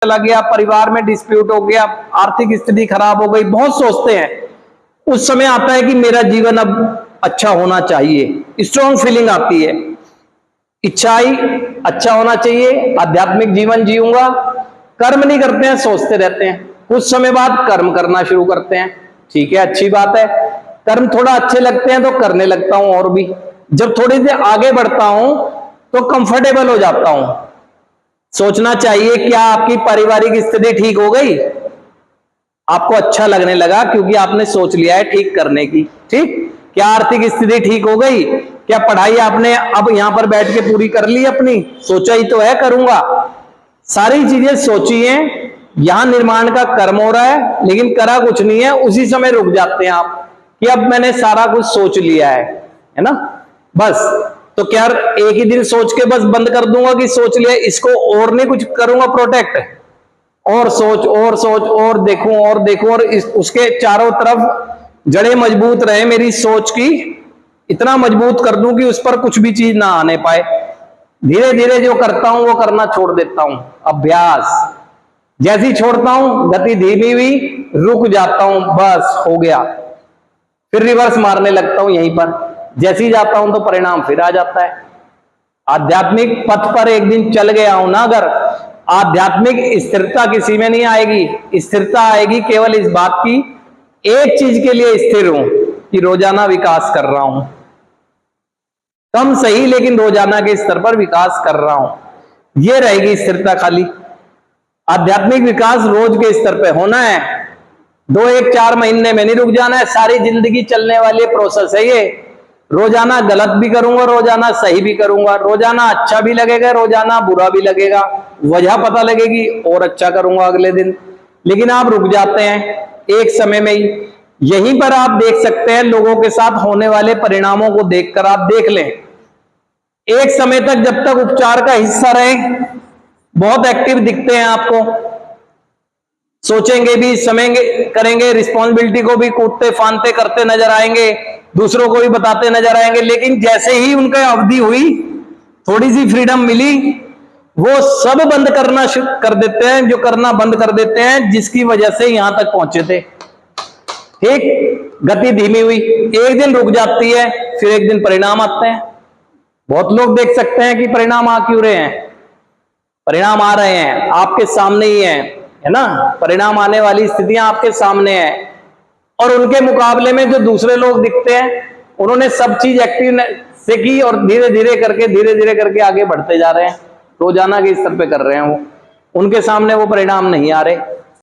चला गया, परिवार में डिस्प्यूट हो गया, आर्थिक स्थिति खराब हो गई, बहुत सोचते हैं। उस समय आता है कि मेरा जीवन अब अच्छा होना चाहिए, स्ट्रॉन्ग फीलिंग आती है, इच्छाई अच्छा होना चाहिए, आध्यात्मिक जीवन जीऊंगा। कर्म नहीं करते हैं, सोचते रहते हैं। कुछ समय बाद कर्म करना शुरू करते हैं, ठीक है, अच्छी बात है। कर्म थोड़ा अच्छे लगते हैं तो करने लगता हूं, और भी जब थोड़ी देर आगे बढ़ता हूं तो कंफर्टेबल हो जाता हूं। सोचना चाहिए, क्या आपकी पारिवारिक स्थिति ठीक हो गई? आपको अच्छा लगने लगा क्योंकि आपने सोच लिया है ठीक करने की, ठीक। क्या आर्थिक स्थिति ठीक हो गई? क्या पढ़ाई आपने अब यहां पर बैठ के पूरी कर ली अपनी? सोचा ही तो है करूंगा, सारी चीजें सोची हैं। यहां निर्माण का कर्म हो रहा है लेकिन करा कुछ नहीं है। उसी समय रुक जाते हैं आप कि अब मैंने सारा कुछ सोच लिया है ना, बस। तो क्या एक ही दिन सोच के बस बंद कर दूंगा कि सोच लिया, इसको और नहीं कुछ करूंगा प्रोटेक्ट, और सोच और देखूं और उसके चारों तरफ जड़ें मजबूत रहे मेरी सोच की, इतना मजबूत कर दूं कि उस पर कुछ भी चीज ना आने पाए। धीरे धीरे जो करता हूं वो करना छोड़ देता हूं। अभ्यास, जैसी छोड़ता हूं गति धीमी हुई, रुक जाता हूं, बस हो गया। फिर रिवर्स मारने लगता हूं यहीं पर, जैसे ही जाता हूं तो परिणाम फिर आ जाता है। आध्यात्मिक पथ पर एक दिन चल गया हूं ना, अगर आध्यात्मिक स्थिरता किसी में नहीं आएगी। स्थिरता आएगी केवल इस बात की, एक चीज के लिए स्थिर हूं कि रोजाना विकास कर रहा हूं, कम सही लेकिन रोजाना के स्तर पर विकास कर रहा हूं। यह रहेगी स्थिरता खाली। आध्यात्मिक विकास रोज के स्तर पे होना है, 2 1 4 महीने में नहीं रुक जाना है। सारी जिंदगी चलने वाली प्रोसेस है ये। रोजाना गलत भी करूंगा, रोजाना सही भी करूंगा, रोजाना अच्छा भी लगेगा, रोजाना बुरा भी लगेगा, वजह पता लगेगी और अच्छा करूंगा अगले दिन। लेकिन आप रुक जाते हैं एक समय में ही। यहीं पर आप देख सकते हैं, लोगों के साथ होने वाले परिणामों को देखकर आप देख लें। एक समय तक जब तक उपचार का हिस्सा रहे बहुत एक्टिव दिखते हैं आपको, सोचेंगे भी, समय करेंगे, रिस्पॉन्सिबिलिटी को भी कूदते फांदते करते नजर आएंगे, दूसरों को भी बताते नजर आएंगे। लेकिन जैसे ही उनका अवधि हुई, थोड़ी सी फ्रीडम मिली, वो सब बंद करना कर देते हैं, जो करना बंद कर देते हैं जिसकी वजह से यहां तक पहुंचे थे। ठीक, गति धीमी हुई, एक दिन रुक जाती है, फिर एक दिन परिणाम आते हैं। बहुत लोग देख सकते हैं कि परिणाम आ क्यों रहे हैं। परिणाम आ रहे हैं, आपके सामने ही है ना। परिणाम आने वाली स्थितियां आपके सामने है, और उनके मुकाबले में जो दूसरे लोग दिखते हैं, उन्होंने सब चीज एक्टिव से की और धीरे धीरे करके आगे बढ़ते जा रहे हैं, रोजाना के स्तर पे कर रहे हैं वो। उनके सामने वो परिणाम नहीं आ रहे।